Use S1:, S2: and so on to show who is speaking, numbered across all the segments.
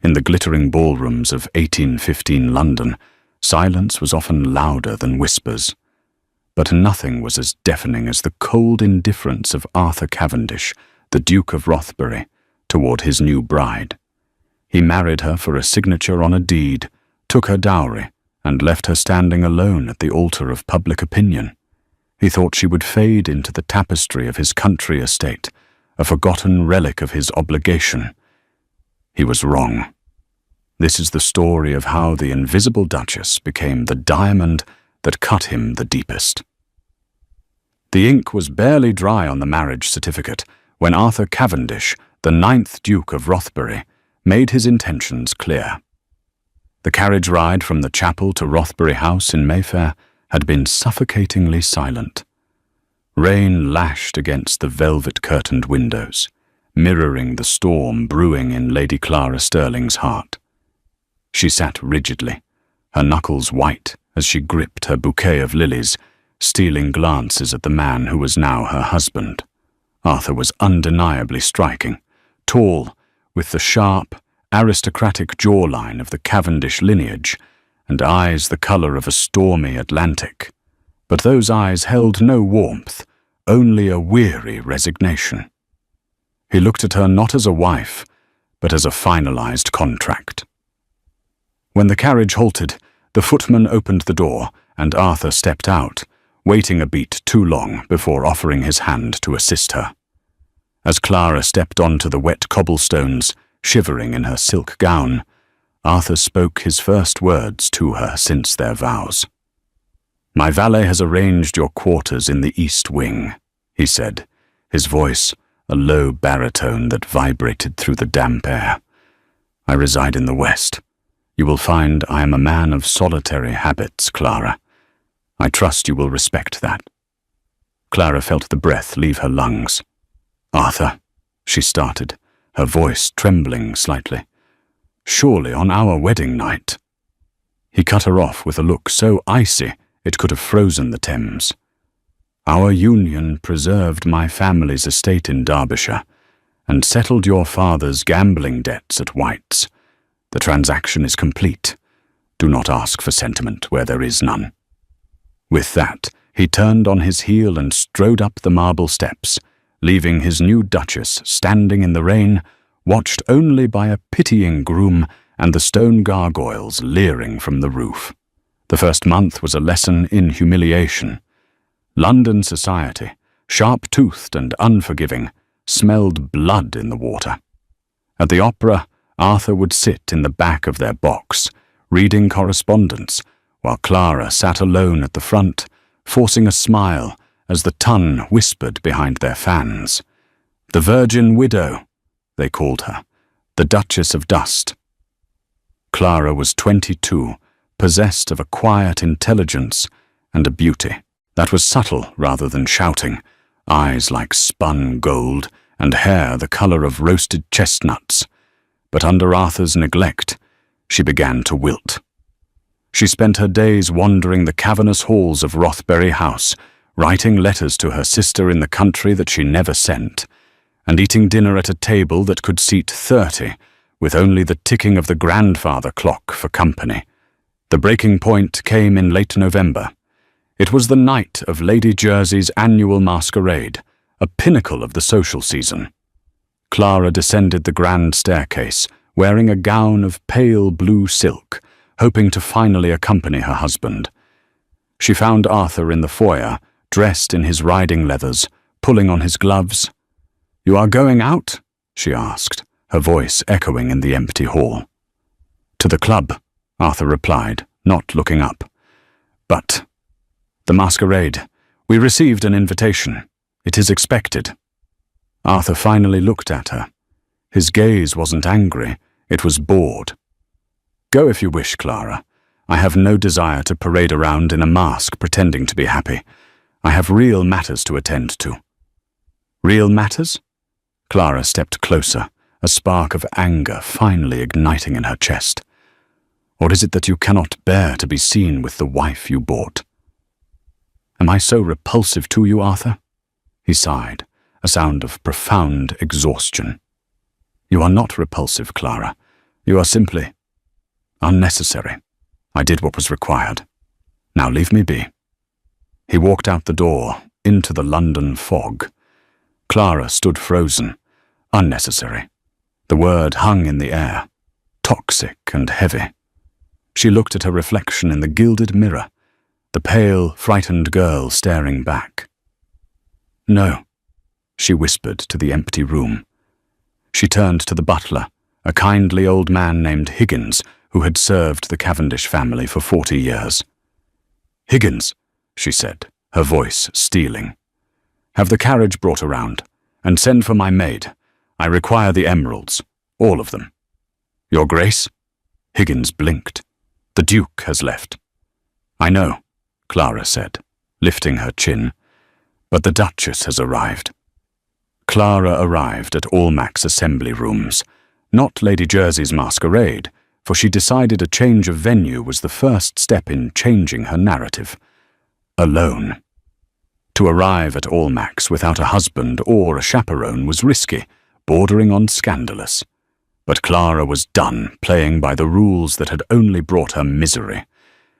S1: In the glittering ballrooms of 1815 London, silence was often louder than whispers. But nothing was as deafening as the cold indifference of Arthur Cavendish, the Duke of Rothbury, toward his new bride. He married her for a signature on a deed, took her dowry, and left her standing alone at the altar of public opinion. He thought she would fade into the tapestry of his country estate, a forgotten relic of his obligation. He was wrong. This is the story of how the invisible Duchess became the diamond that cut him the deepest. The ink was barely dry on the marriage certificate when Arthur Cavendish, the 9th Duke of Rothbury, made his intentions clear. The carriage ride from the chapel to Rothbury House in Mayfair had been suffocatingly silent. Rain lashed against the velvet-curtained windows, mirroring the storm brewing in Lady Clara Stirling's heart. She sat rigidly, her knuckles white as she gripped her bouquet of lilies, stealing glances at the man who was now her husband. Arthur was undeniably striking, tall, with the sharp, aristocratic jawline of the Cavendish lineage, and eyes the colour of a stormy Atlantic. But those eyes held no warmth, only a weary resignation. He looked at her not as a wife, but as a finalized contract. When the carriage halted, the footman opened the door, and Arthur stepped out, waiting a beat too long before offering his hand to assist her. As Clara stepped onto the wet cobblestones, shivering in her silk gown, Arthur spoke his first words to her since their vows. "My valet has arranged your quarters in the East Wing," he said, his voice a low baritone that vibrated through the damp air. "I reside in the West. You will find I am a man of solitary habits, Clara. I trust you will respect that." Clara felt the breath leave her lungs. "Arthur," she started, her voice trembling slightly. "Surely on our wedding night." He cut her off with a look so icy it could have frozen the Thames. "Our union preserved my family's estate in Derbyshire and settled your father's gambling debts at White's. The transaction is complete. Do not ask for sentiment where there is none." With that, he turned on his heel and strode up the marble steps, leaving his new Duchess standing in the rain, watched only by a pitying groom and the stone gargoyles leering from the roof. The first month was a lesson in humiliation. London society, sharp-toothed and unforgiving, smelled blood in the water. At the opera, Arthur would sit in the back of their box, reading correspondence, while Clara sat alone at the front, forcing a smile as the ton whispered behind their fans. "The Virgin Widow," they called her, "the Duchess of Dust." Clara was 22, possessed of a quiet intelligence and a beauty that was subtle rather than shouting, eyes like spun gold and hair the colour of roasted chestnuts. But under Arthur's neglect, she began to wilt. She spent her days wandering the cavernous halls of Rothbury House, writing letters to her sister in the country that she never sent, and eating dinner at a table that could seat 30, with only the ticking of the grandfather clock for company. The breaking point came in late November. It was the night of Lady Jersey's annual masquerade, a pinnacle of the social season. Clara descended the grand staircase, wearing a gown of pale blue silk, hoping to finally accompany her husband. She found Arthur in the foyer, dressed in his riding leathers, pulling on his gloves. "You are going out?" she asked, her voice echoing in the empty hall. "To the club," Arthur replied, not looking up. "But the masquerade. We received an invitation. It is expected." Arthur finally looked at her. His gaze wasn't angry, it was bored. "Go if you wish, Clara. I have no desire to parade around in a mask pretending to be happy. I have real matters to attend to." "Real matters?" Clara stepped closer, a spark of anger finally igniting in her chest. "Or is it that you cannot bear to be seen with the wife you bought?" "Am I so repulsive to you, Arthur?" He sighed, a sound of profound exhaustion. "You are not repulsive, Clara. You are simply unnecessary. I did what was required. Now leave me be." He walked out the door, into the London fog. Clara stood frozen. Unnecessary. The word hung in the air, toxic and heavy. She looked at her reflection in the gilded mirror, the pale, frightened girl staring back. "No," she whispered to the empty room. She turned to the butler, a kindly old man named Higgins, who had served the Cavendish family for 40 years. "Higgins," she said, her voice steeling. "Have the carriage brought around, and send for my maid. I require the emeralds, all of them." "Your Grace?" Higgins blinked. "The Duke has left." "I know," Clara said, lifting her chin, "but the Duchess has arrived." Clara arrived at Almack's assembly rooms, not Lady Jersey's masquerade, for she decided a change of venue was the first step in changing her narrative. Alone. To arrive at Almack's without a husband or a chaperone was risky, bordering on scandalous. But Clara was done playing by the rules that had only brought her misery.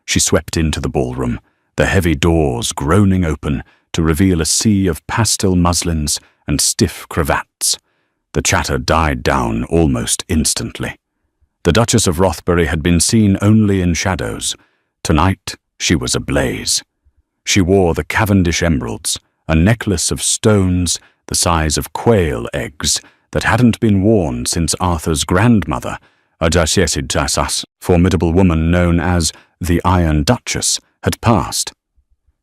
S1: She swept into the ballroom, the heavy doors groaning open to reveal a sea of pastel muslins and stiff cravats. The chatter died down almost instantly. The Duchess of Rothbury had been seen only in shadows. Tonight she was ablaze. She wore the Cavendish emeralds, a necklace of stones the size of quail eggs that hadn't been worn since Arthur's grandmother, a Duchess, formidable woman known as the Iron Duchess, had passed.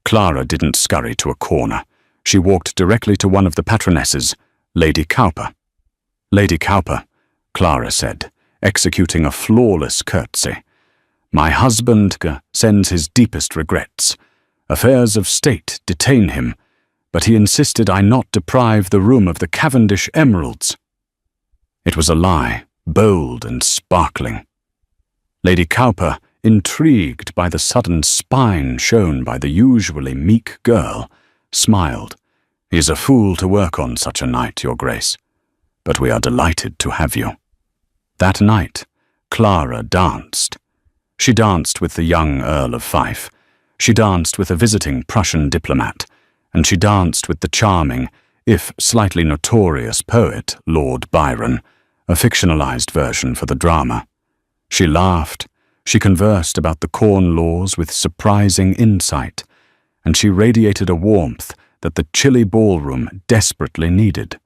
S1: Clara didn't scurry to a corner. She walked directly to one of the patronesses, Lady Cowper. "Lady Cowper," Clara said, executing a flawless curtsy. "My husband sends his deepest regrets. Affairs of state detain him, but he insisted I not deprive the room of the Cavendish emeralds." It was a lie, bold and sparkling. Lady Cowper, intrigued by the sudden spine shown by the usually meek girl, smiled. "He is a fool to work on such a night, Your Grace, but we are delighted to have you." That night, Clara danced. She danced with the young Earl of Fife. She danced with a visiting Prussian diplomat, and she danced with the charming, if slightly notorious poet, Lord Byron, a fictionalized version for the drama. She laughed, she conversed about the Corn Laws with surprising insight, and she radiated a warmth that the chilly ballroom desperately needed.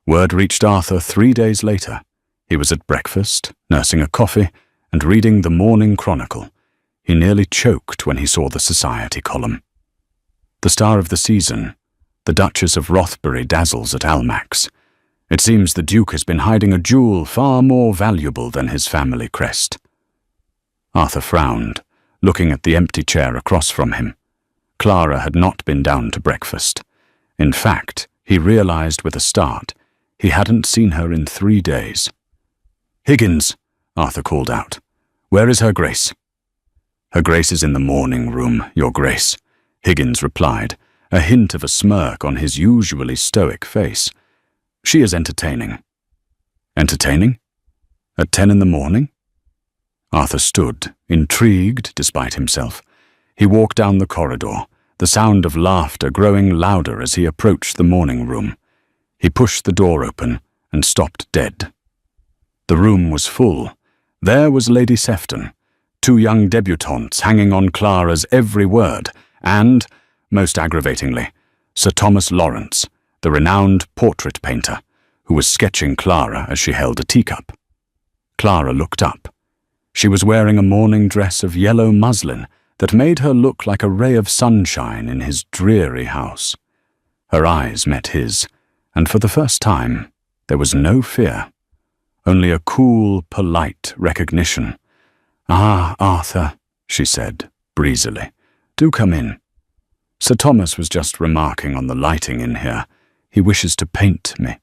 S1: Word reached Arthur 3 days later. He was at breakfast, nursing a coffee, and reading the Morning Chronicle. He nearly choked when he saw the society column. The star of the season, the Duchess of Rothbury, dazzles at Almack's. It seems the Duke has been hiding a jewel far more valuable than his family crest. Arthur frowned, looking at the empty chair across from him. Clara had not been down to breakfast. In fact, he realized with a start, he hadn't seen her in 3 days. "Higgins," Arthur called out. "Where is Her Grace?" "Her Grace is in the morning room, Your Grace," Higgins replied, a hint of a smirk on his usually stoic face. "She is entertaining." "Entertaining? At 10 in the morning?" Arthur stood, intrigued despite himself. He walked down the corridor, the sound of laughter growing louder as he approached the morning room. He pushed the door open and stopped dead. The room was full. There was Lady Sefton, 2 young debutantes hanging on Clara's every word, and, most aggravatingly, Sir Thomas Lawrence, the renowned portrait painter, who was sketching Clara as she held a teacup. Clara looked up. She was wearing a morning dress of yellow muslin that made her look like a ray of sunshine in his dreary house. Her eyes met his, and for the first time, there was no fear, only a cool, polite recognition. "Ah, Arthur," she said, breezily, "do come in. Sir Thomas was just remarking on the lighting in here. He wishes to paint me."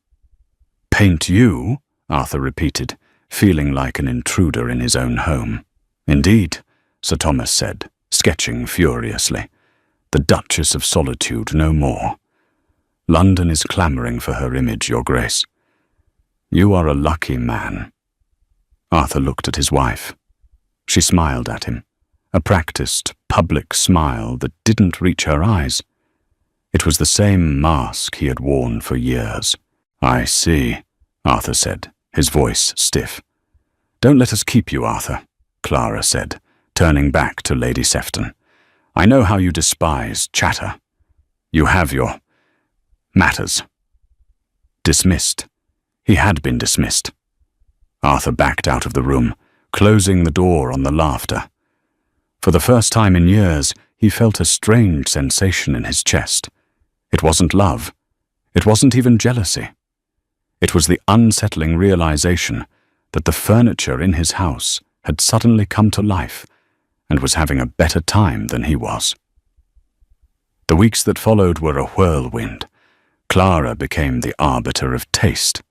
S1: "Paint you?" Arthur repeated, feeling like an intruder in his own home. "Indeed," Sir Thomas said, sketching furiously. "The Duchess of Solitude no more. London is clamouring for her image, Your Grace. You are a lucky man." Arthur looked at his wife. She smiled at him, a practiced, public smile that didn't reach her eyes. It was the same mask he had worn for years. "I see," Arthur said, his voice stiff. "Don't let us keep you, Arthur," Clara said, turning back to Lady Sefton. "I know how you despise chatter. You have your matters." Dismissed. He had been dismissed. Arthur backed out of the room, closing the door on the laughter. For the first time in years, he felt a strange sensation in his chest. It wasn't love. It wasn't even jealousy. It was the unsettling realization that the furniture in his house had suddenly come to life and was having a better time than he was. The weeks that followed were a whirlwind. Clara became the arbiter of taste.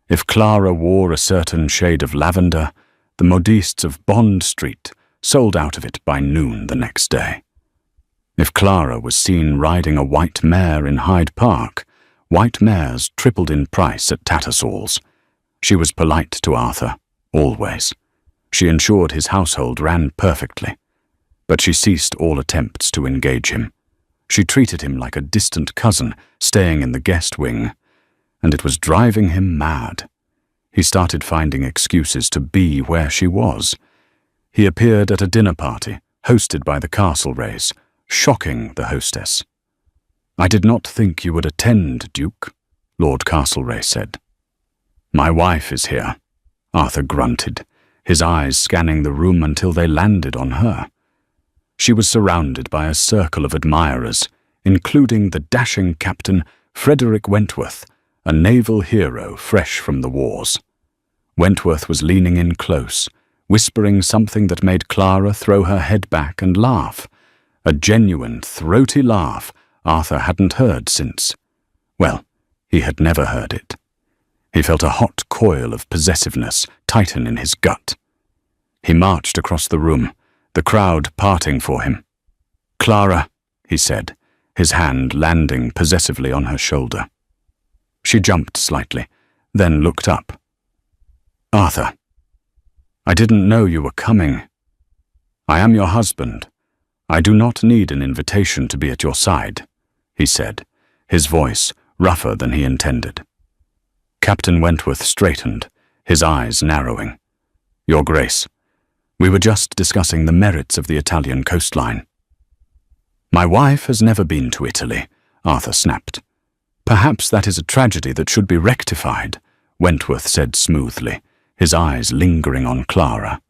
S1: If Clara wore a certain shade of lavender, the modistes of Bond Street sold out of it by noon the next day. If Clara was seen riding a white mare in Hyde Park, white mares tripled in price at Tattersall's. She was polite to Arthur, always. She ensured his household ran perfectly. But she ceased all attempts to engage him. She treated him like a distant cousin staying in the guest wing, and it was driving him mad. He started finding excuses to be where she was. He appeared at a dinner party hosted by the Castlereaghs, shocking the hostess. "I did not think you would attend, Duke," Lord Castlereagh said. "My wife is here," Arthur grunted, his eyes scanning the room until they landed on her. She was surrounded by a circle of admirers, including the dashing Captain Frederick Wentworth, a naval hero fresh from the wars. Wentworth was leaning in close, whispering something that made Clara throw her head back and laugh. A genuine, throaty laugh Arthur hadn't heard since. Well, he had never heard it. He felt a hot coil of possessiveness tighten in his gut. He marched across the room, the crowd parting for him. "Clara," he said, his hand landing possessively on her shoulder. She jumped slightly, then looked up. "Arthur, I didn't know you were coming. I am your husband. I do not need an invitation to be at your side," he said, his voice rougher than he intended. Captain Wentworth straightened, his eyes narrowing. "Your Grace, we were just discussing the merits of the Italian coastline." "My wife has never been to Italy," Arthur snapped. "Perhaps that is a tragedy that should be rectified," Wentworth said smoothly, his eyes lingering on Clara.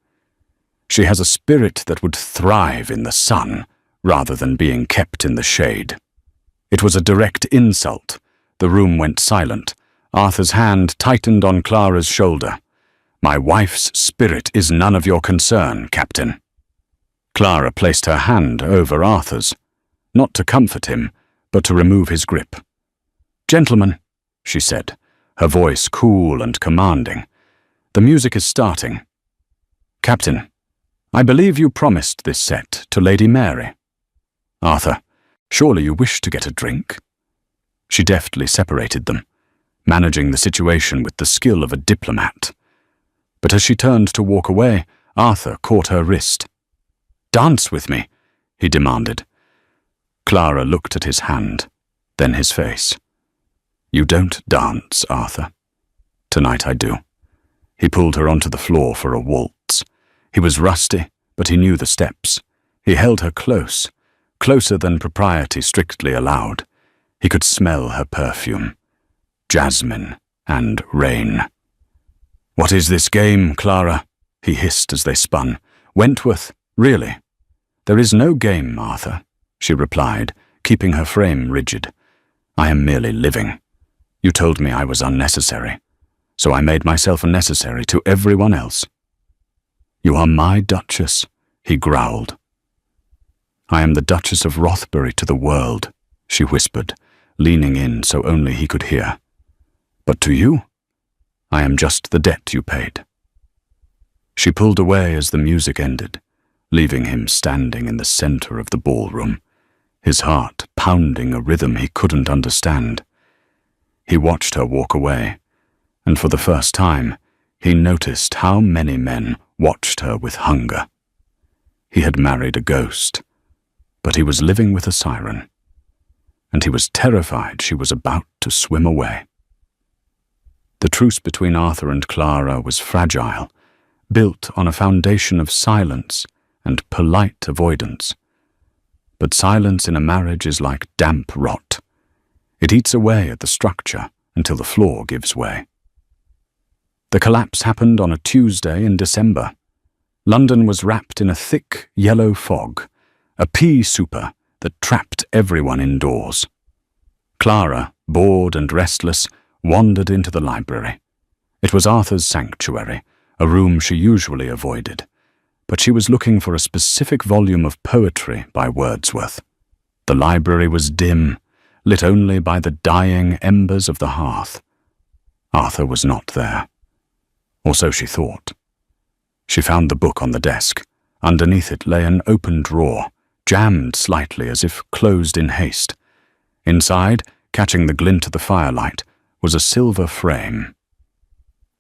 S1: "She has a spirit that would thrive in the sun, rather than being kept in the shade." It was a direct insult. The room went silent. Arthur's hand tightened on Clara's shoulder. "My wife's spirit is none of your concern, Captain." Clara placed her hand over Arthur's, not to comfort him, but to remove his grip. "Gentlemen," she said, her voice cool and commanding, "the music is starting. Captain, I believe you promised this set to Lady Mary. Arthur, surely you wish to get a drink?" She deftly separated them, managing the situation with the skill of a diplomat. But as she turned to walk away, Arthur caught her wrist. "Dance with me," he demanded. Clara looked at his hand, then his face. "You don't dance, Arthur. Tonight I do." He pulled her onto the floor for a waltz. He was rusty, but he knew the steps. He held her close, closer than propriety strictly allowed. He could smell her perfume. Jasmine and rain. "What is this game, Clara?" he hissed as they spun. "Wentworth, really?" "There is no game, Arthur," she replied, keeping her frame rigid. "I am merely living. You told me I was unnecessary, so I made myself unnecessary to everyone else." "You are my Duchess," he growled. "I am the Duchess of Rothbury to the world," she whispered, leaning in so only he could hear. "But to you, I am just the debt you paid." She pulled away as the music ended, leaving him standing in the center of the ballroom, his heart pounding a rhythm he couldn't understand. He watched her walk away, and for the first time, he noticed how many men watched her with hunger. He had married a ghost, but he was living with a siren, and he was terrified she was about to swim away. The truce between Arthur and Clara was fragile, built on a foundation of silence and polite avoidance. But silence in a marriage is like damp rot. It eats away at the structure until the floor gives way. The collapse happened on a Tuesday in December. London was wrapped in a thick yellow fog, a pea souper that trapped everyone indoors. Clara, bored and restless, wandered into the library. It was Arthur's sanctuary, a room she usually avoided, but she was looking for a specific volume of poetry by Wordsworth. The library was dim, lit only by the dying embers of the hearth. Arthur was not there, or so she thought. She found the book on the desk. Underneath it lay an open drawer, jammed slightly as if closed in haste. Inside, catching the glint of the firelight, was a silver frame.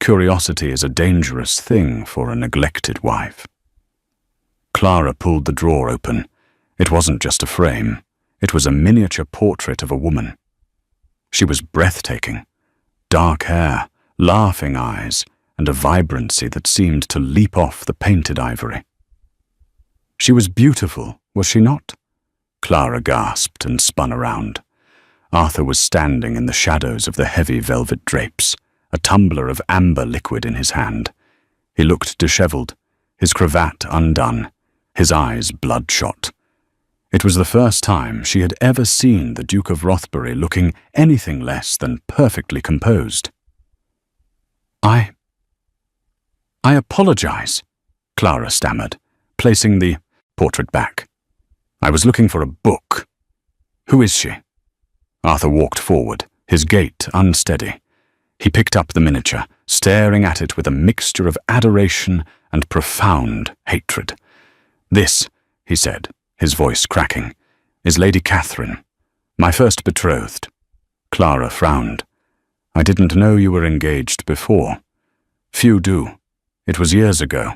S1: Curiosity is a dangerous thing for a neglected wife. Clara pulled the drawer open. It wasn't just a frame. It was a miniature portrait of a woman. She was breathtaking. Dark hair, laughing eyes, and a vibrancy that seemed to leap off the painted ivory. She was beautiful, was she not? Clara gasped and spun around. Arthur was standing in the shadows of the heavy velvet drapes, a tumbler of amber liquid in his hand. He looked disheveled, his cravat undone, his eyes bloodshot. It was the first time she had ever seen the Duke of Rothbury looking anything less than perfectly composed. I apologize, Clara stammered, placing the portrait back. I was looking for a book. Who is she? Arthur walked forward, his gait unsteady. He picked up the miniature, staring at it with a mixture of adoration and profound hatred. This, he said, his voice cracking, is Lady Catherine, my first betrothed. Clara frowned. I didn't know you were engaged before. Few do. It was years ago,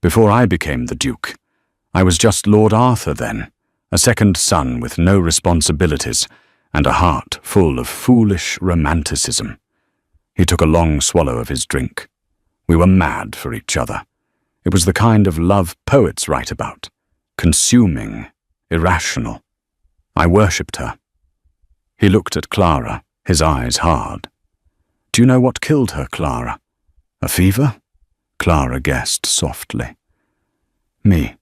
S1: before I became the Duke. I was just Lord Arthur then, a second son with no responsibilities and a heart full of foolish romanticism. He took a long swallow of his drink. We were mad for each other. It was the kind of love poets write about, consuming, irrational. I worshipped her. He looked at Clara, his eyes hard. Do you know what killed her, Clara? A fever? Clara guessed softly. Me,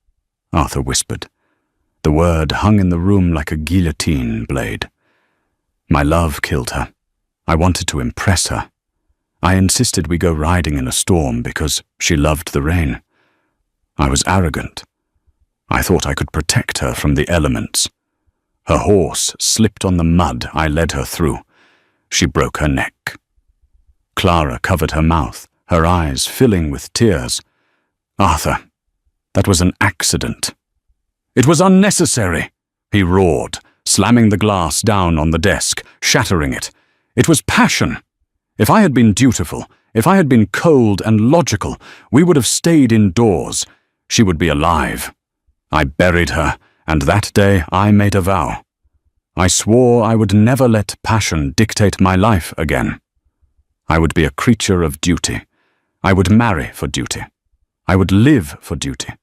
S1: Arthur whispered. The word hung in the room like a guillotine blade. My love killed her. I wanted to impress her. I insisted we go riding in a storm because she loved the rain. I was arrogant. I thought I could protect her from the elements. Her horse slipped on the mud I led her through. She broke her neck. Clara covered her mouth, her eyes filling with tears. Arthur, that was an accident. It was unnecessary, he roared, slamming the glass down on the desk, shattering it. It was passion. If I had been dutiful, if I had been cold and logical, we would have stayed indoors. She would be alive. I buried her, and that day I made a vow. I swore I would never let passion dictate my life again. I would be a creature of duty. I would marry for duty. I would live for duty.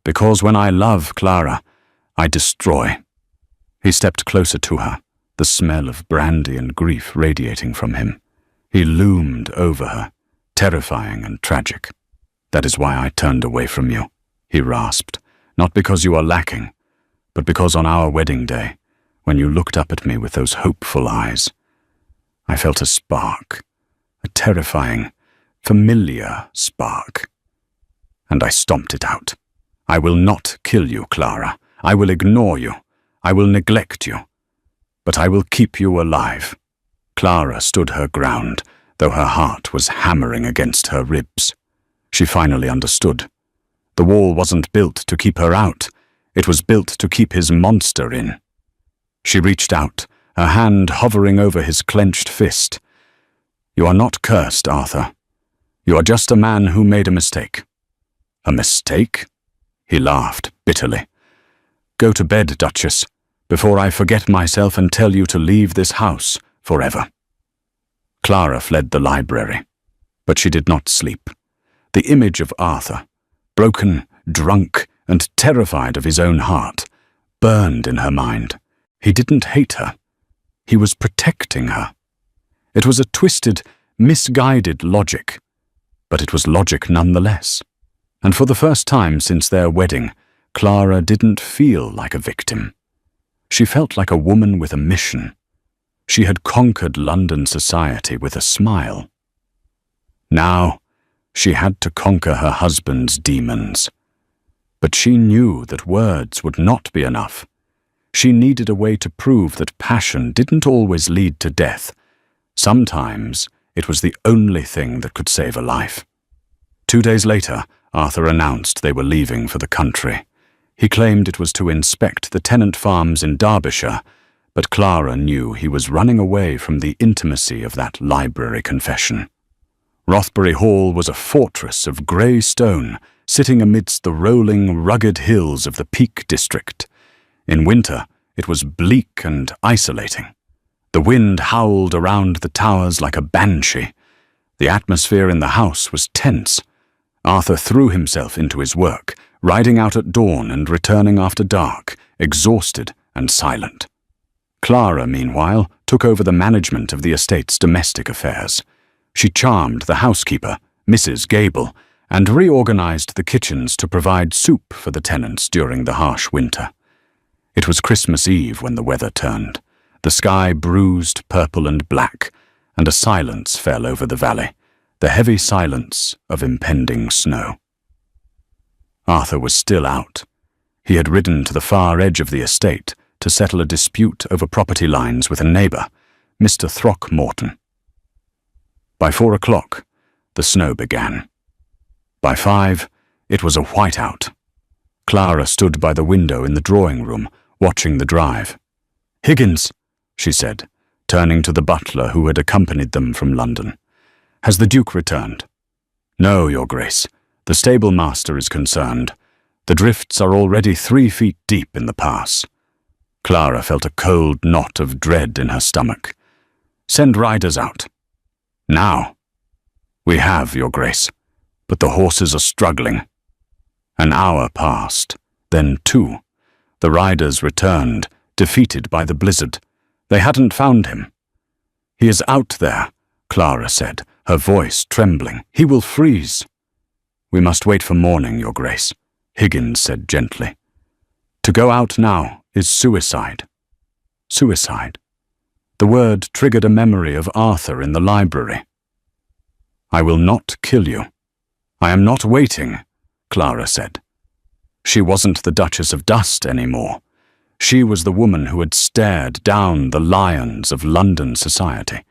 S1: Because when I love Clara, I destroy. He stepped closer to her, the smell of brandy and grief radiating from him. He loomed over her, terrifying and tragic. That is why I turned away from you, he rasped, not because you are lacking, but because on our wedding day, when you looked up at me with those hopeful eyes, I felt a spark, a terrifying, familiar spark. And I stomped it out. I will not kill you, Clara. I will ignore you. I will neglect you. But I will keep you alive. Clara stood her ground, though her heart was hammering against her ribs. She finally understood. The wall wasn't built to keep her out. It was built to keep his monster in. She reached out, her hand hovering over his clenched fist. You are not cursed, Arthur. You are just a man who made a mistake." "A mistake?" He laughed bitterly. "Go to bed, Duchess, before I forget myself and tell you to leave this house forever." Clara fled the library, but she did not sleep. The image of Arthur, broken, drunk, and terrified of his own heart, burned in her mind. He didn't hate her. He was protecting her. It was a twisted, misguided logic, but it was logic nonetheless. And for the first time since their wedding, Clara didn't feel like a victim. She felt like a woman with a mission. She had conquered London society with a smile. Now, she had to conquer her husband's demons. But she knew that words would not be enough. She needed a way to prove that passion didn't always lead to death. Sometimes it was the only thing that could save a life. 2 days later, Arthur announced they were leaving for the country. He claimed it was to inspect the tenant farms in Derbyshire, but Clara knew he was running away from the intimacy of that library confession. Rothbury Hall was a fortress of grey stone, sitting amidst the rolling, rugged hills of the Peak District. In winter, it was bleak and isolating. The wind howled around the towers like a banshee. The atmosphere in the house was tense. Arthur threw himself into his work, riding out at dawn and returning after dark, exhausted and silent. Clara, meanwhile, took over the management of the estate's domestic affairs. She charmed the housekeeper, Mrs. Gable, and reorganized the kitchens to provide soup for the tenants during the harsh winter. It was Christmas Eve when the weather turned. The sky bruised purple and black, and a silence fell over the valley, the heavy silence of impending snow. Arthur was still out. He had ridden to the far edge of the estate to settle a dispute over property lines with a neighbour, Mr. Throckmorton. By 4 o'clock, the snow began. By 5, it was a whiteout. Clara stood by the window in the drawing room, watching the drive. "Higgins," she said, turning to the butler who had accompanied them from London. "Has the Duke returned?" "No, Your Grace. The stable-master is concerned. The drifts are already 3 feet deep in the pass." Clara felt a cold knot of dread in her stomach. "Send riders out." "Now." "We have, Your Grace, but the horses are struggling." An hour passed, then 2. The riders returned, defeated by the blizzard. They hadn't found him. "He is out there," Clara said, her voice trembling. "He will freeze." "We must wait for morning, Your Grace," Higgins said gently. "To go out now is suicide." Suicide. The word triggered a memory of Arthur in the library. "I will not kill you." "I am not waiting," Clara said. She wasn't the Duchess of Dust anymore. She was the woman who had stared down the lions of London society.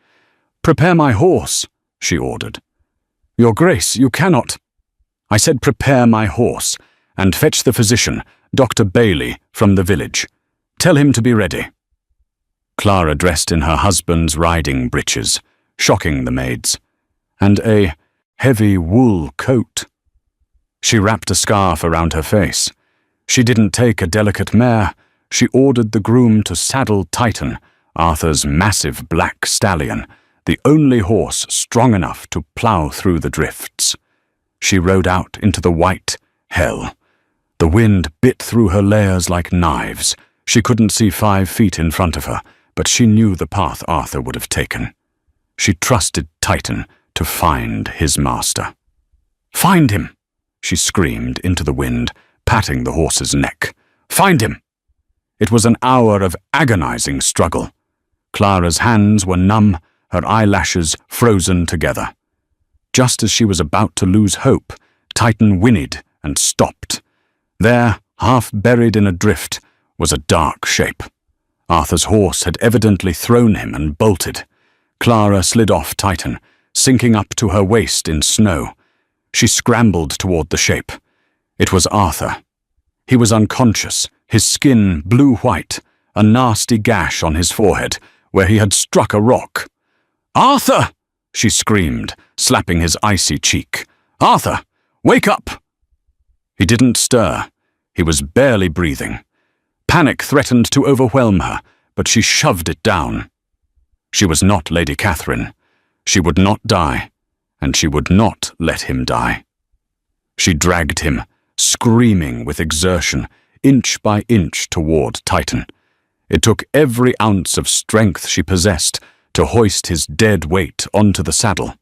S1: "Prepare my horse," she ordered. "Your Grace, you cannot." "I said prepare my horse, and fetch the physician, Dr. Bailey, from the village. Tell him to be ready." Clara dressed in her husband's riding breeches, shocking the maids, and a heavy wool coat. She wrapped a scarf around her face. She didn't take a delicate mare. She ordered the groom to saddle Titan, Arthur's massive black stallion, the only horse strong enough to plough through the drifts. She rode out into the white hell. The wind bit through her layers like knives. She couldn't see 5 feet in front of her, but she knew the path Arthur would have taken. She trusted Titan to find his master. "Find him!" she screamed into the wind, patting the horse's neck. "Find him!" It was an hour of agonizing struggle. Clara's hands were numb, her eyelashes frozen together. Just as she was about to lose hope, Titan whinnied and stopped. There, half buried in a drift, was a dark shape. Arthur's horse had evidently thrown him and bolted. Clara slid off Titan, sinking up to her waist in snow. She scrambled toward the shape. It was Arthur. He was unconscious, his skin blue-white, a nasty gash on his forehead, where he had struck a rock. "Arthur!" she screamed, slapping his icy cheek. "Arthur, wake up!" He didn't stir. He was barely breathing. Panic threatened to overwhelm her, but she shoved it down. She was not Lady Catherine. She would not die, and she would not let him die. She dragged him, screaming with exertion, inch by inch toward Titan. It took every ounce of strength she possessed to hoist his dead weight onto the saddle.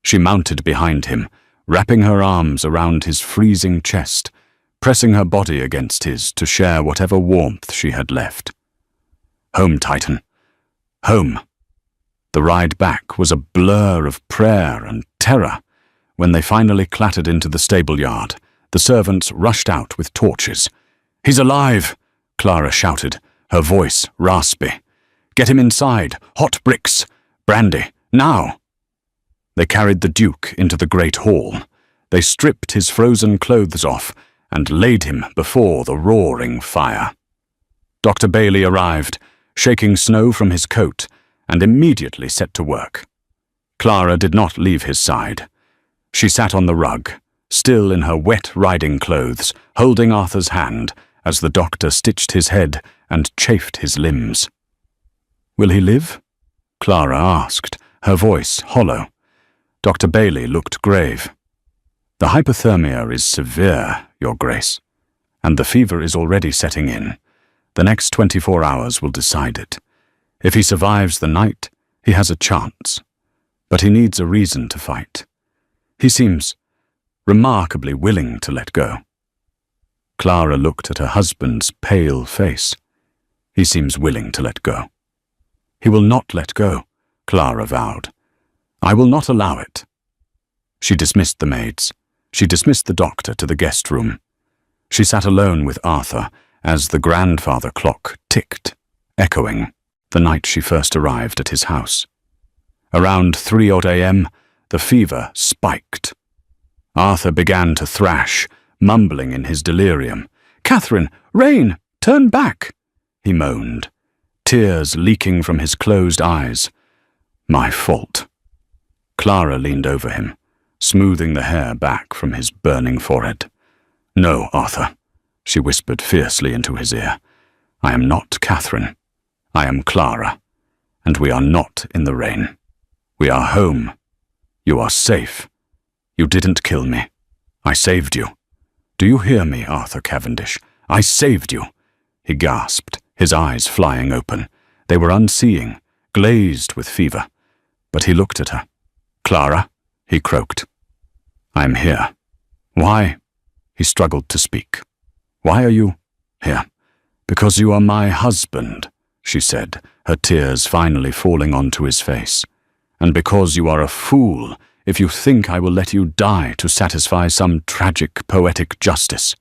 S1: She mounted behind him, wrapping her arms around his freezing chest, pressing her body against his to share whatever warmth she had left. Home, Titan. Home. The ride back was a blur of prayer and terror. When they finally clattered into the stable yard, the servants rushed out with torches. "He's alive!" Clara shouted, her voice raspy. "Get him inside! Hot bricks! Brandy! Now!" They carried the Duke into the great hall. They stripped his frozen clothes off and laid him before the roaring fire. Dr. Bailey arrived, shaking snow from his coat, and immediately set to work. Clara did not leave his side. She sat on the rug, still in her wet riding clothes, holding Arthur's hand as the doctor stitched his head and chafed his limbs. "Will he live?" Clara asked, her voice hollow. Dr. Bailey looked grave. "The hypothermia is severe, Your Grace, and the fever is already setting in. The next 24 hours will decide it. If he survives the night, he has a chance. But he needs a reason to fight. He seems remarkably willing to let go." Clara looked at her husband's pale face. "He seems willing to let go." "He will not let go," Clara vowed. "I will not allow it." She dismissed the maids. She dismissed the doctor to the guest room. She sat alone with Arthur as the grandfather clock ticked, echoing the night she first arrived at his house. Around 3 a.m., the fever spiked. Arthur began to thrash, mumbling in his delirium. "Catherine! Rain! Turn back!" he moaned, tears leaking from his closed eyes. "My fault." Clara leaned over him, smoothing the hair back from his burning forehead. "No, Arthur," she whispered fiercely into his ear. "I am not Catherine. I am Clara, and we are not in the rain. We are home. You are safe. You didn't kill me. I saved you. Do you hear me, Arthur Cavendish? I saved you." He gasped, his eyes flying open. They were unseeing, glazed with fever. But he looked at her. "Clara," he croaked. "I am here." "Why?" He struggled to speak. "Why are you here?" "Because you are my husband," she said, her tears finally falling onto his face. "And because you are a fool if you think I will let you die to satisfy some tragic, poetic justice.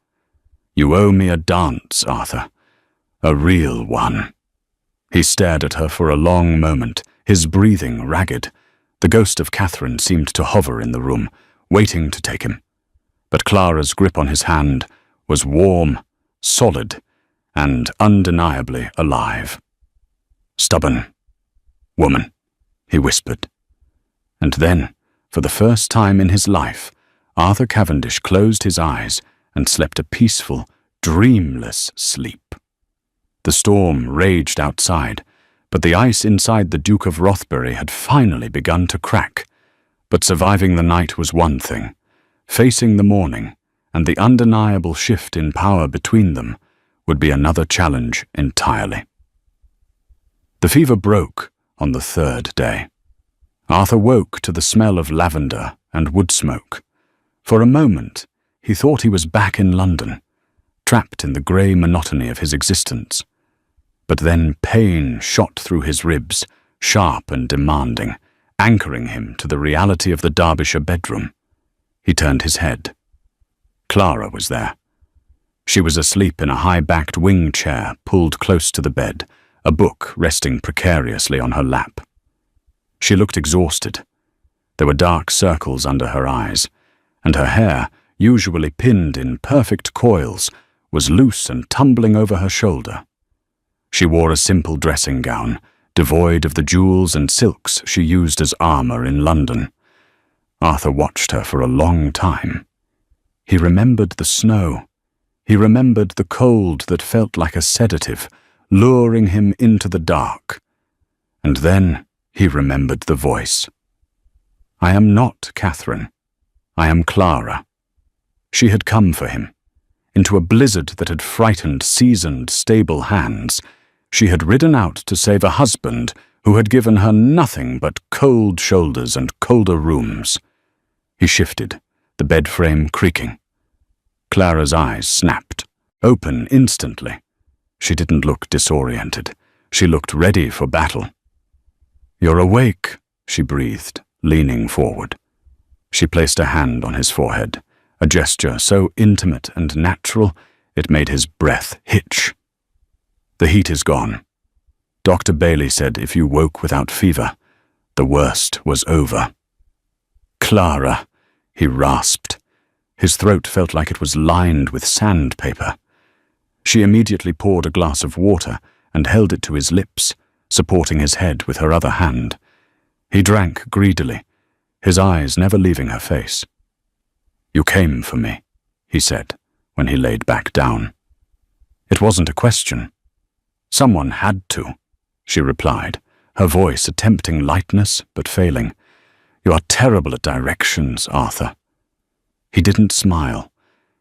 S1: You owe me a dance, Arthur. A real one." He stared at her for a long moment, his breathing ragged. The ghost of Catherine seemed to hover in the room, waiting to take him. But Clara's grip on his hand was warm, solid, and undeniably alive. "Stubborn woman," he whispered. And then, for the first time in his life, Arthur Cavendish closed his eyes and slept a peaceful, dreamless sleep. The storm raged outside, but the ice inside the Duke of Rothbury had finally begun to crack. But surviving the night was one thing. Facing the morning, and the undeniable shift in power between them, would be another challenge entirely. The fever broke on the 3rd day. Arthur woke to the smell of lavender and wood smoke. For a moment, he thought he was back in London, trapped in the grey monotony of his existence. But then pain shot through his ribs, sharp and demanding, anchoring him to the reality of the Derbyshire bedroom. He turned his head. Clara was there. She was asleep in a high-backed wing chair pulled close to the bed, a book resting precariously on her lap. She looked exhausted. There were dark circles under her eyes, and her hair, usually pinned in perfect coils, was loose and tumbling over her shoulder. She wore a simple dressing gown, devoid of the jewels and silks she used as armor in London. Arthur watched her for a long time. He remembered the snow. He remembered the cold that felt like a sedative, luring him into the dark. And then he remembered the voice. "I am not Catherine. I am Clara." She had come for him. Into a blizzard that had frightened seasoned, stable hands, she had ridden out to save a husband who had given her nothing but cold shoulders and colder rooms. He shifted, the bed frame creaking. Clara's eyes snapped, open instantly. She didn't look disoriented. She looked ready for battle. "You're awake," she breathed, leaning forward. She placed a hand on his forehead, a gesture so intimate and natural it made his breath hitch. "The heat is gone. Dr. Bailey said if you woke without fever, the worst was over." "Clara," he rasped. His throat felt like it was lined with sandpaper. She immediately poured a glass of water and held it to his lips, supporting his head with her other hand. He drank greedily, his eyes never leaving her face. "You came for me," he said, when he laid back down. It wasn't a question. "Someone had to," she replied, her voice attempting lightness but failing. "You are terrible at directions, Arthur." He didn't smile.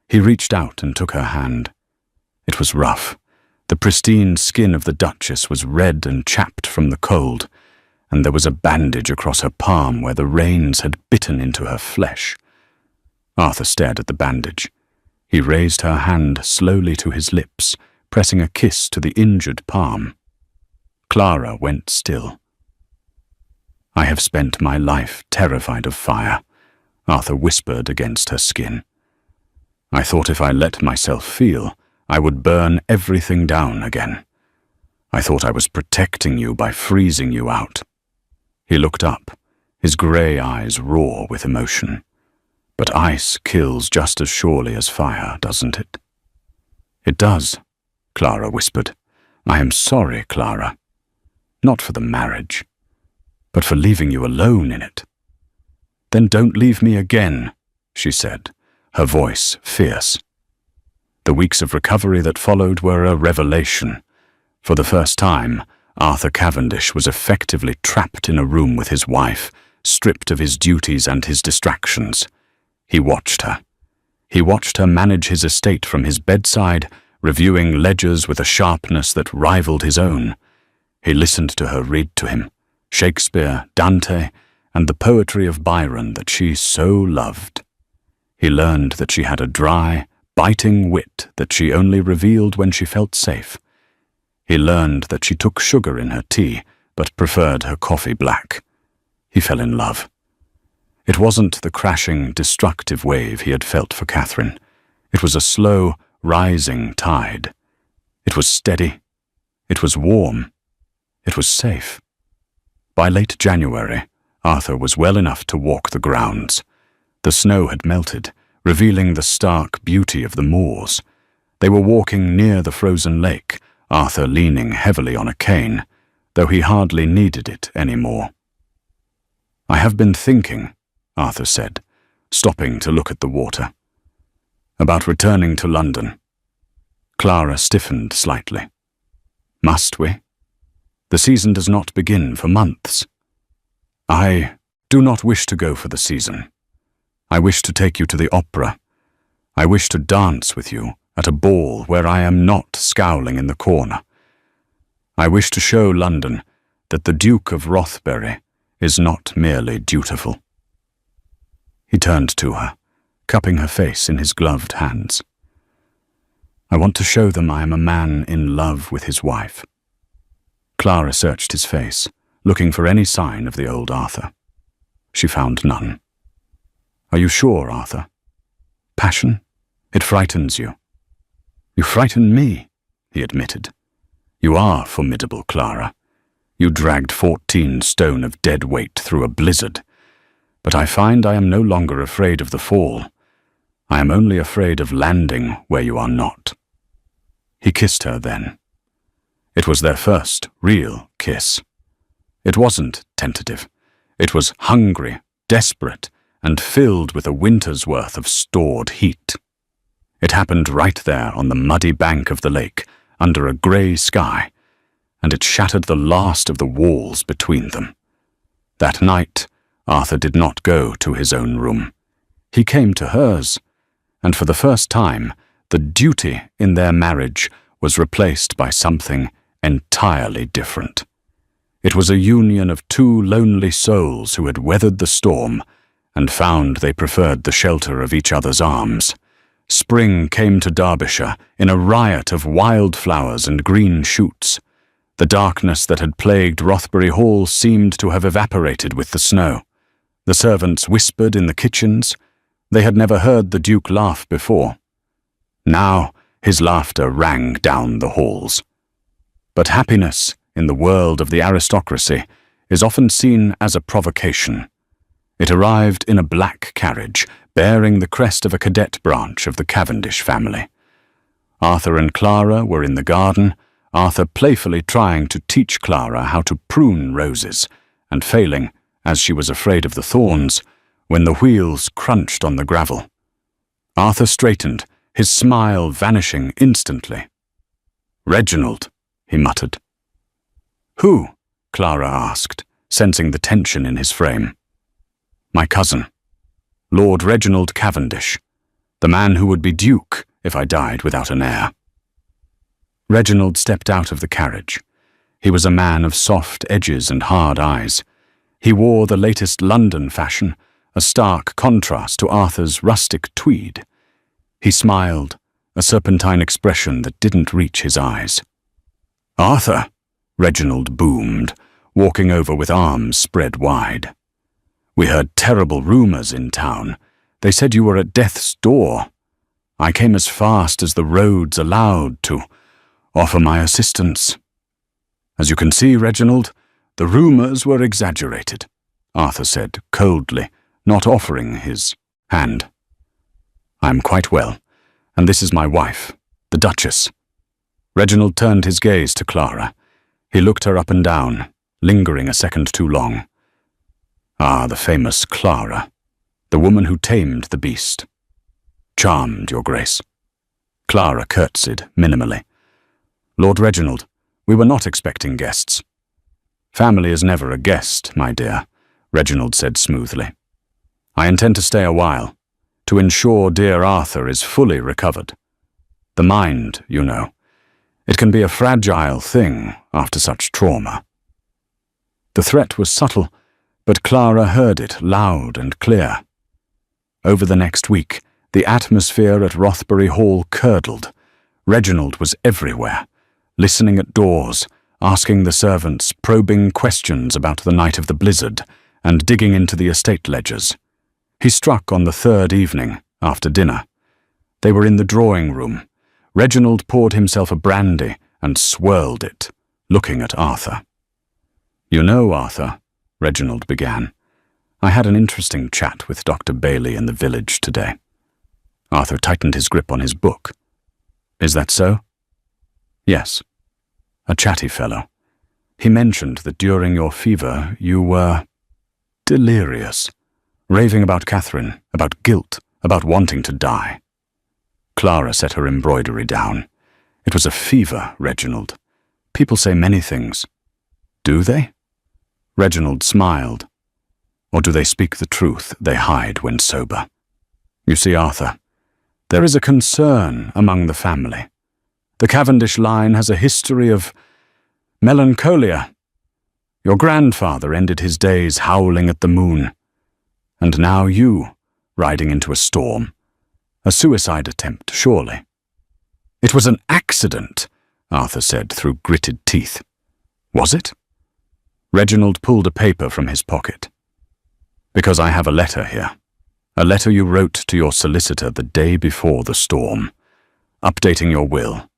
S1: He reached out and took her hand. It was rough. The pristine skin of the Duchess was red and chapped from the cold, and there was a bandage across her palm where the rains had bitten into her flesh. Arthur stared at the bandage. He raised her hand slowly to his lips, pressing a kiss to the injured palm. Clara went still. "I have spent my life terrified of fire," Arthur whispered against her skin. "I thought if I let myself feel, I would burn everything down again. I thought I was protecting you by freezing you out." He looked up, his grey eyes raw with emotion. "But ice kills just as surely as fire, doesn't it?" "It does," Clara whispered. "I am sorry, Clara. Not for the marriage, but for leaving you alone in it." "Then don't leave me again," she said, her voice fierce. The weeks of recovery that followed were a revelation. For the first time, Arthur Cavendish was effectively trapped in a room with his wife, stripped of his duties and his distractions. He watched her. He watched her manage his estate from his bedside, reviewing ledgers with a sharpness that rivaled his own. He listened to her read to him, Shakespeare, Dante, and the poetry of Byron that she so loved. He learned that she had a dry, biting wit that she only revealed when she felt safe. He learned that she took sugar in her tea, but preferred her coffee black. He fell in love. It wasn't the crashing, destructive wave he had felt for Catherine. It was a slow, rising tide. It was steady. It was warm. It was safe. By late January, Arthur was well enough to walk the grounds. The snow had melted, revealing the stark beauty of the moors. They were walking near the frozen lake, Arthur leaning heavily on a cane, though he hardly needed it anymore. "I have been thinking," Arthur said, stopping to look at the water, "about returning to London." Clara stiffened slightly. "Must we? The season does not begin for months." "I do not wish to go for the season. I wish to take you to the opera. I wish to dance with you at a ball where I am not scowling in the corner. I wish to show London that the Duke of Rothbury is not merely dutiful." He turned to her, cupping her face in his gloved hands. "I want to show them I am a man in love with his wife." Clara searched his face, looking for any sign of the old Arthur. She found none. "Are you sure, Arthur? Passion? It frightens you." "You frighten me," he admitted. "You are formidable, Clara. You dragged 14 stone of dead weight through a blizzard. But I find I am no longer afraid of the fall. I am only afraid of landing where you are not." He kissed her then. It was their first real kiss. It wasn't tentative. It was hungry, desperate, and filled with a winter's worth of stored heat. It happened right there on the muddy bank of the lake, under a grey sky, and it shattered the last of the walls between them. That night, Arthur did not go to his own room. He came to hers, and for the first time, the duty in their marriage was replaced by something entirely different. It was a union of two lonely souls who had weathered the storm and found they preferred the shelter of each other's arms. Spring came to Derbyshire in a riot of wildflowers and green shoots. The darkness that had plagued Rothbury Hall seemed to have evaporated with the snow. The servants whispered in the kitchens. They had never heard the Duke laugh before. Now his laughter rang down the halls. But happiness, in the world of the aristocracy, is often seen as a provocation. It arrived in a black carriage, bearing the crest of a cadet branch of the Cavendish family. Arthur and Clara were in the garden, Arthur playfully trying to teach Clara how to prune roses, and failing, as she was afraid of the thorns, when the wheels crunched on the gravel. Arthur straightened, his smile vanishing instantly. "Reginald," he muttered. "Who?" Clara asked, sensing the tension in his frame. "My cousin, Lord Reginald Cavendish, the man who would be Duke if I died without an heir." Reginald stepped out of the carriage. He was a man of soft edges and hard eyes. He wore the latest London fashion, a stark contrast to Arthur's rustic tweed. He smiled, a serpentine expression that didn't reach his eyes. "Arthur," Reginald boomed, walking over with arms spread wide. "We heard terrible rumors in town. They said you were at death's door. I came as fast as the roads allowed to offer my assistance." "As you can see, Reginald, the rumors were exaggerated," Arthur said coldly, not offering his hand. "I am quite well, and this is my wife, the Duchess." Reginald turned his gaze to Clara. He looked her up and down, lingering a second too long. "Ah, the famous Clara, the woman who tamed the beast." "Charmed, Your Grace." Clara curtsied minimally. "Lord Reginald, we were not expecting guests." "Family is never a guest, my dear," Reginald said smoothly. "I intend to stay a while, to ensure dear Arthur is fully recovered. The mind, you know, it can be a fragile thing after such trauma." The threat was subtle, but Clara heard it loud and clear. Over the next week, the atmosphere at Rothbury Hall curdled. Reginald was everywhere, listening at doors, asking the servants probing questions about the night of the blizzard, and digging into the estate ledgers. He struck on the third evening, after dinner. They were in the drawing room. Reginald poured himself a brandy and swirled it, looking at Arthur. "You know, Arthur," Reginald began, "I had an interesting chat with Dr. Bailey in the village today." Arthur tightened his grip on his book. "Is that so?" "Yes. A chatty fellow. He mentioned that during your fever you were delirious, raving about Catherine, about guilt, about wanting to die." Clara set her embroidery down. "It was a fever, Reginald. People say many things." "Do they?" Reginald smiled. "Or do they speak the truth they hide when sober? You see, Arthur, there is a concern among the family. The Cavendish line has a history of melancholia. Your grandfather ended his days howling at the moon. And now you, riding into a storm. A suicide attempt, surely." "It was an accident," Arthur said through gritted teeth. "Was it?" Reginald pulled a paper from his pocket. "Because I have a letter here. A letter you wrote to your solicitor the day before the storm, updating your will,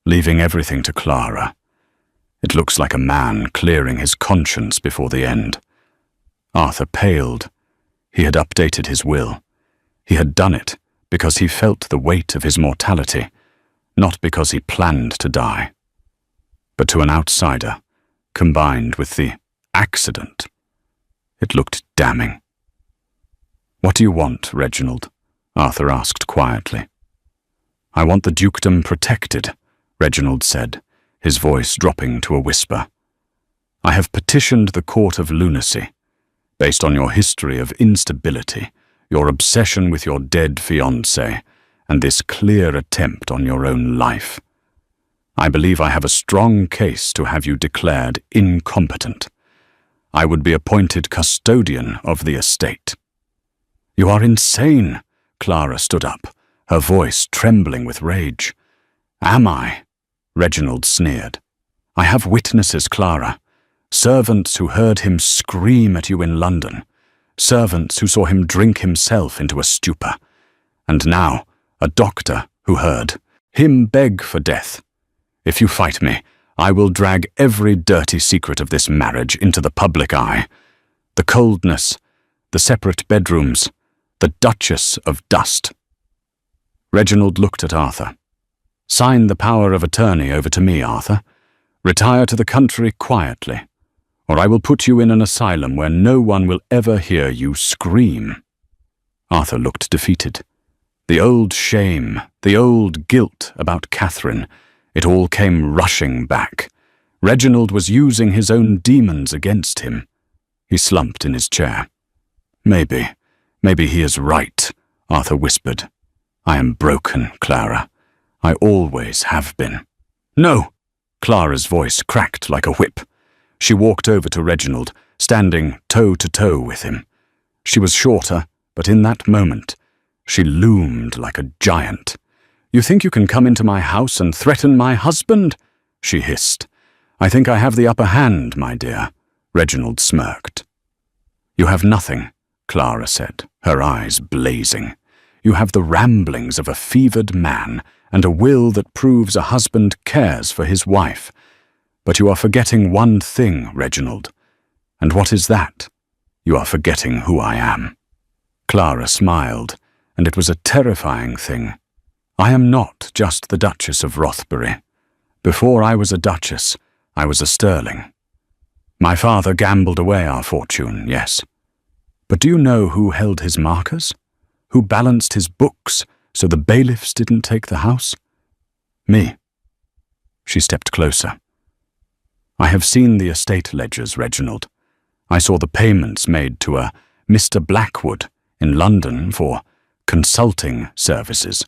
S1: leaving everything to Clara. It looks like a man clearing his conscience before the end." Arthur paled. He had updated his will. He had done it because he felt the weight of his mortality, not because he planned to die. But to an outsider, combined with the accident, it looked damning. "What do you want, Reginald?" Arthur asked quietly. "I want the dukedom protected," Reginald said, his voice dropping to a whisper. "I have petitioned the court of lunacy, based on your history of instability, your obsession with your dead fiancé, and this clear attempt on your own life. I believe I have a strong case to have you declared incompetent. I would be appointed custodian of the estate." "You are insane!" Clara stood up, her voice trembling with rage. "Am I?" Reginald sneered. "I have witnesses, Clara. Servants who heard him scream at you in London. Servants who saw him drink himself into a stupor. And now, a doctor who heard him beg for death. If you fight me, I will drag every dirty secret of this marriage into the public eye. The coldness, the separate bedrooms, the Duchess of dust." Reginald looked at Arthur. "Sign the power of attorney over to me, Arthur. Retire to the country quietly, or I will put you in an asylum where no one will ever hear you scream." Arthur looked defeated. The old shame, the old guilt about Catherine, it all came rushing back. Reginald was using his own demons against him. He slumped in his chair. Maybe he is right," Arthur whispered. "I am broken, Clara. I always have been." "No!" Clara's voice cracked like a whip. She walked over to Reginald, standing toe to toe with him. She was shorter, but in that moment, she loomed like a giant. "You think you can come into my house and threaten my husband?" she hissed. "I think I have the upper hand, my dear," Reginald smirked. "You have nothing," Clara said, her eyes blazing. "You have the ramblings of a fevered man and a will that proves a husband cares for his wife. But you are forgetting one thing, Reginald. And what is that? You are forgetting who I am." Clara smiled, and it was a terrifying thing. "I am not just the Duchess of Rothbury. Before I was a duchess, I was a sterling. My father gambled away our fortune, yes. But do you know who held his markers? Who balanced his books so the bailiffs didn't take the house? Me." She stepped closer. "I have seen the estate ledgers, Reginald. I saw the payments made to a Mr. Blackwood in London for consulting services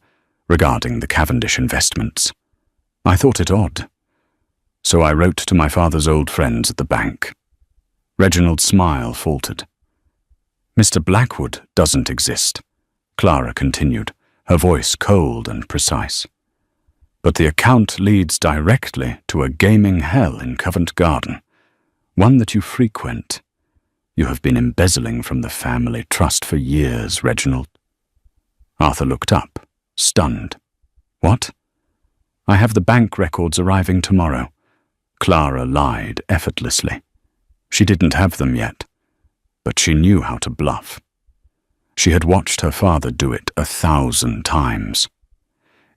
S1: regarding the Cavendish investments. I thought it odd. So I wrote to my father's old friends at the bank." Reginald's smile faltered. "Mr. Blackwood doesn't exist," Clara continued, her voice cold and precise. "But the account leads directly to a gaming hell in Covent Garden, one that you frequent. You have been embezzling from the family trust for years, Reginald." Arthur looked up, stunned. "What?" "I have the bank records arriving tomorrow." Clara lied effortlessly. She didn't have them yet, but she knew how to bluff. She had watched her father do it 1,000 times.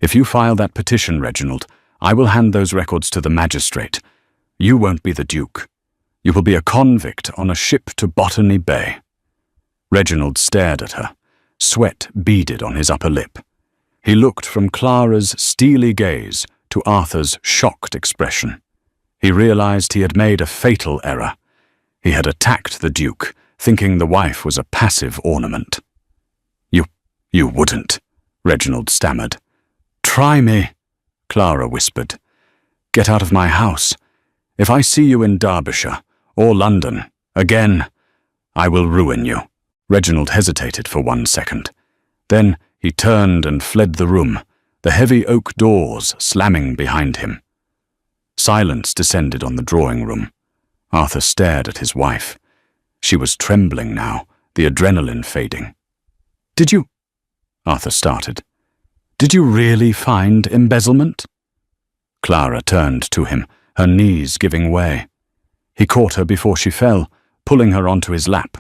S1: "If you file that petition, Reginald, I will hand those records to the magistrate. You won't be the Duke. You will be a convict on a ship to Botany Bay." Reginald stared at her, sweat beaded on his upper lip. He looked from Clara's steely gaze to Arthur's shocked expression. He realized he had made a fatal error. He had attacked the Duke, thinking the wife was a passive ornament. You wouldn't," Reginald stammered. "Try me," Clara whispered. "Get out of my house. If I see you in Derbyshire or London again, I will ruin you." Reginald hesitated for 1 second. Then he turned and fled the room, the heavy oak doors slamming behind him. Silence descended on the drawing room. Arthur stared at his wife. She was trembling now, the adrenaline fading. "Did you—" Arthur started. "Did you really find embezzlement?" Clara turned to him, her knees giving way. He caught her before she fell, pulling her onto his lap.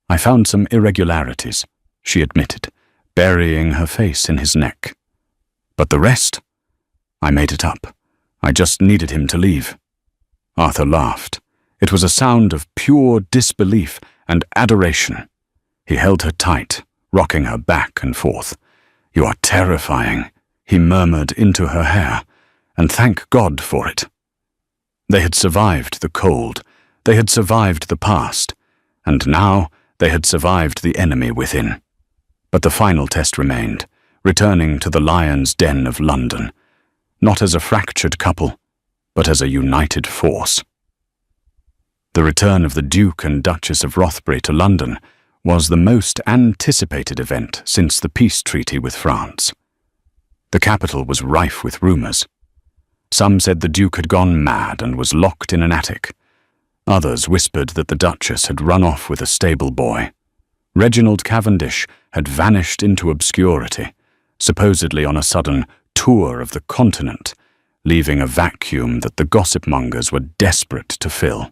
S1: "I found some irregularities," she admitted, burying her face in his neck. "But the rest? I made it up. I just needed him to leave." Arthur laughed. It was a sound of pure disbelief and adoration. He held her tight, rocking her back and forth. "You are terrifying," he murmured into her hair, "and thank God for it." They had survived the cold, they had survived the past, and now they had survived the enemy within. But the final test remained, returning to the lion's den of London, not as a fractured couple, but as a united force. The return of the Duke and Duchess of Rothbury to London was the most anticipated event since the peace treaty with France. The capital was rife with rumours. Some said the Duke had gone mad and was locked in an attic. Others whispered that the Duchess had run off with a stable boy. Reginald Cavendish had vanished into obscurity, supposedly on a sudden tour of the continent, leaving a vacuum that the gossip-mongers were desperate to fill.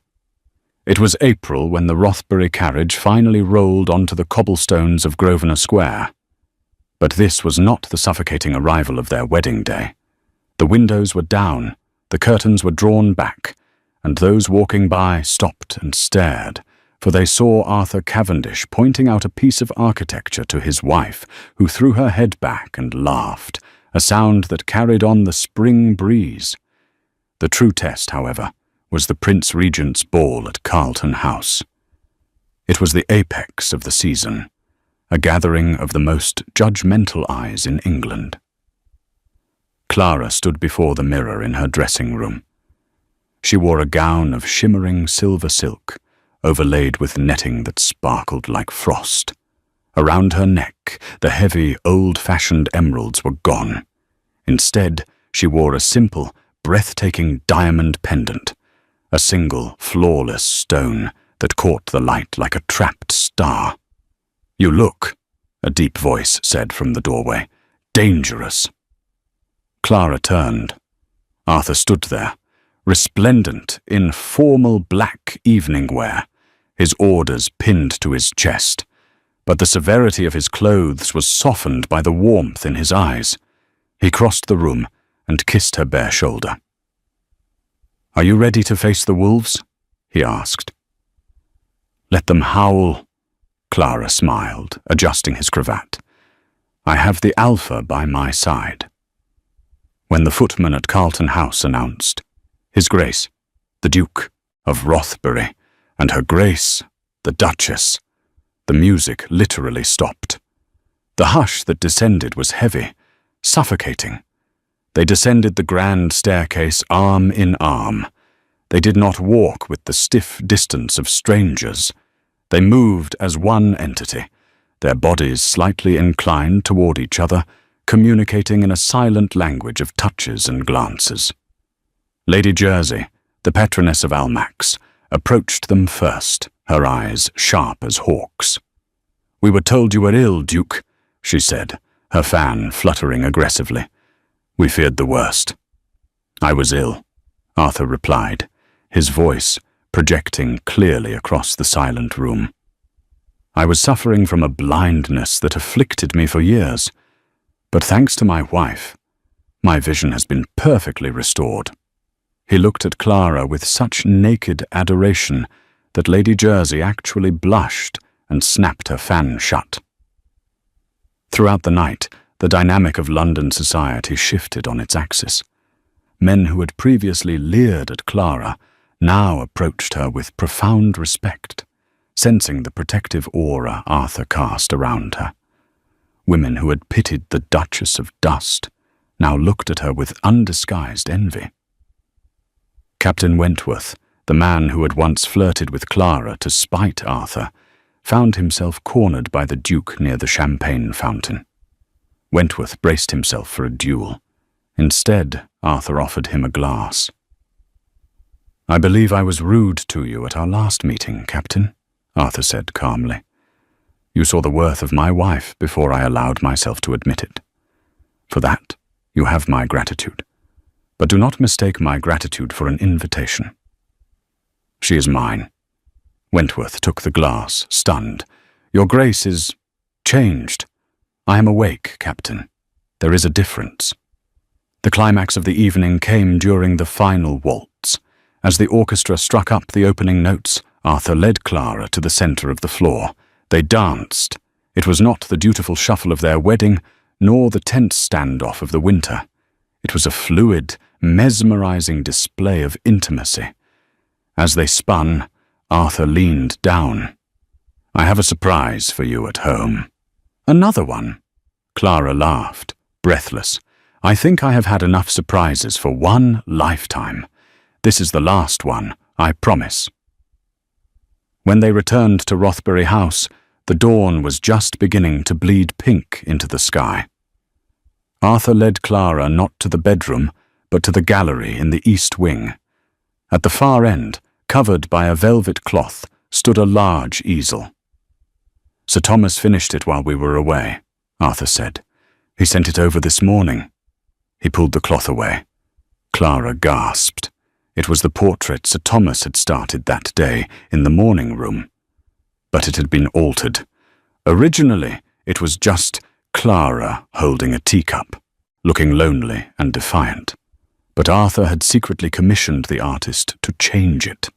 S1: It was April when the Rothbury carriage finally rolled onto the cobblestones of Grosvenor Square. But this was not the suffocating arrival of their wedding day. The windows were down, the curtains were drawn back, and those walking by stopped and stared, for they saw Arthur Cavendish pointing out a piece of architecture to his wife, who threw her head back and laughed, a sound that carried on the spring breeze. The true test, however, was the Prince Regent's ball at Carlton House. It was the apex of the season, a gathering of the most judgmental eyes in England. Clara stood before the mirror in her dressing room. She wore a gown of shimmering silver silk, overlaid with netting that sparkled like frost. Around her neck, the heavy, old-fashioned emeralds were gone. Instead, she wore a simple, breathtaking diamond pendant, a single, flawless stone that caught the light like a trapped star. "You look," a deep voice said from the doorway, "dangerous." Clara turned. Arthur stood there, resplendent in formal black evening wear, his orders pinned to his chest, but the severity of his clothes was softened by the warmth in his eyes. He crossed the room and kissed her bare shoulder. "Are you ready to face the wolves?" he asked. "Let them howl," Clara smiled, adjusting his cravat. "I have the Alpha by my side." When the footman at Carlton House announced, "His Grace, the Duke of Rothbury, and Her Grace, the Duchess," the music literally stopped. The hush that descended was heavy, suffocating. They descended the grand staircase arm in arm. They did not walk with the stiff distance of strangers. They moved as one entity, their bodies slightly inclined toward each other, communicating in a silent language of touches and glances. Lady Jersey, the patroness of Almack's, approached them first, her eyes sharp as hawks. "We were told you were ill, Duke," she said, her fan fluttering aggressively. "We feared the worst." "I was ill," Arthur replied, his voice projecting clearly across the silent room. "I was suffering from a blindness that afflicted me for years, but thanks to my wife, my vision has been perfectly restored." He looked at Clara with such naked adoration that Lady Jersey actually blushed and snapped her fan shut. Throughout the night, the dynamic of London society shifted on its axis. Men who had previously leered at Clara now approached her with profound respect, sensing the protective aura Arthur cast around her. Women who had pitied the Duchess of Dust now looked at her with undisguised envy. Captain Wentworth, the man who had once flirted with Clara to spite Arthur, found himself cornered by the Duke near the champagne fountain. Wentworth braced himself for a duel. Instead, Arthur offered him a glass. "I believe I was rude to you at our last meeting, Captain," Arthur said calmly. "You saw the worth of my wife before I allowed myself to admit it. For that, you have my gratitude. But do not mistake my gratitude for an invitation. She is mine." Wentworth took the glass, stunned. "Your Grace is changed." "I am awake, Captain. There is a difference." The climax of the evening came during the final waltz. As the orchestra struck up the opening notes, Arthur led Clara to the center of the floor, They danced. It was not the dutiful shuffle of their wedding, nor the tense standoff of the winter. It was a fluid, mesmerizing display of intimacy. As they spun, Arthur leaned down. "I have a surprise for you at home." "Another one?" Clara laughed, breathless. "I think I have had enough surprises for one lifetime. This is the last one, I promise." When they returned to Rothbury House, the dawn was just beginning to bleed pink into the sky. Arthur led Clara not to the bedroom, but to the gallery in the east wing. At the far end, covered by a velvet cloth, stood a large easel. "Sir Thomas finished it while we were away," Arthur said. "He sent it over this morning." He pulled the cloth away. Clara gasped. It was the portrait Sir Thomas had started that day in the morning room. But it had been altered. Originally, it was just Clara holding a teacup, looking lonely and defiant. But Arthur had secretly commissioned the artist to change it.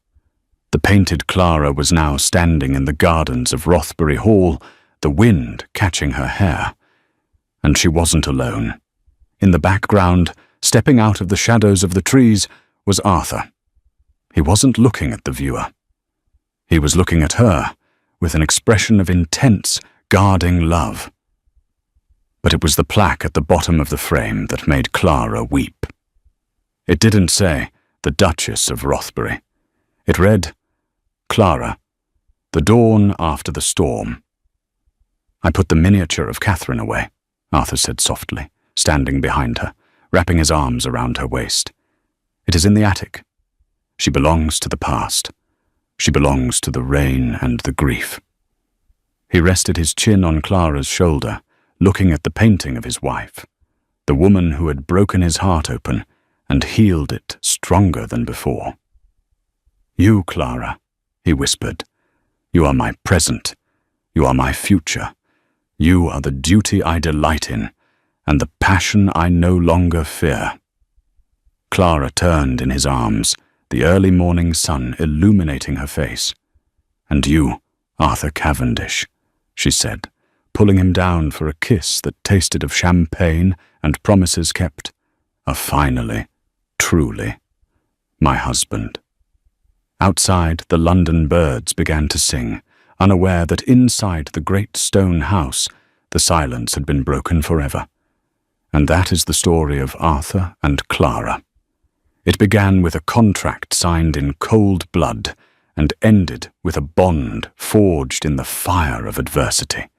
S1: The painted Clara was now standing in the gardens of Rothbury Hall, the wind catching her hair. And she wasn't alone. In the background, stepping out of the shadows of the trees, was Arthur. He wasn't looking at the viewer. He was looking at her, with an expression of intense, guarding love. But it was the plaque at the bottom of the frame that made Clara weep. It didn't say, "The Duchess of Rothbury." It read, "Clara, the dawn after the storm." "I put the miniature of Catherine away," Arthur said softly, standing behind her, wrapping his arms around her waist. "It is in the attic. She belongs to the past. She belongs to the rain and the grief." He rested his chin on Clara's shoulder, looking at the painting of his wife, the woman who had broken his heart open and healed it stronger than before. "You, Clara," he whispered, "you are my present. You are my future. You are the duty I delight in, and the passion I no longer fear." Clara turned in his arms, the early morning sun illuminating her face. "And you, Arthur Cavendish," she said, pulling him down for a kiss that tasted of champagne and promises kept, "are finally, truly, my husband." Outside, the London birds began to sing, unaware that inside the great stone house, the silence had been broken forever. And that is the story of Arthur and Clara. It began with a contract signed in cold blood and ended with a bond forged in the fire of adversity.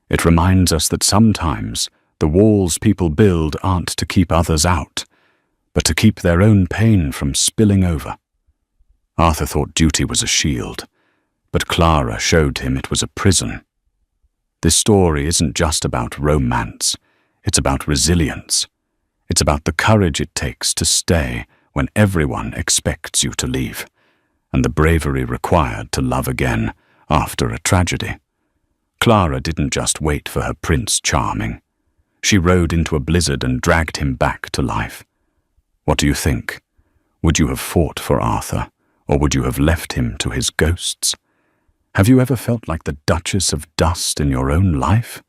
S1: It reminds us that sometimes the walls people build aren't to keep others out, but to keep their own pain from spilling over. Arthur thought duty was a shield, but Clara showed him it was a prison. This story isn't just about romance, it's about resilience. It's about the courage it takes to stay when everyone expects you to leave, and the bravery required to love again after a tragedy. Clara didn't just wait for her Prince Charming. She rode into a blizzard and dragged him back to life. What do you think? Would you have fought for Arthur, or would you have left him to his ghosts? Have you ever felt like the Duchess of Dust in your own life,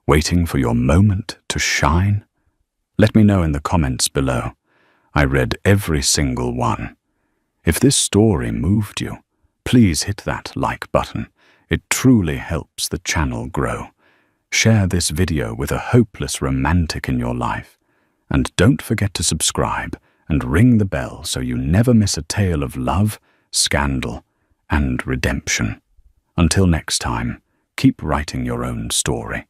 S1: waiting for your moment to shine? Let me know in the comments below. I read every single one. If this story moved you, please hit that like button. It truly helps the channel grow. Share this video with a hopeless romantic in your life. And don't forget to subscribe and ring the bell so you never miss a tale of love, scandal, and redemption. Until next time, keep writing your own story.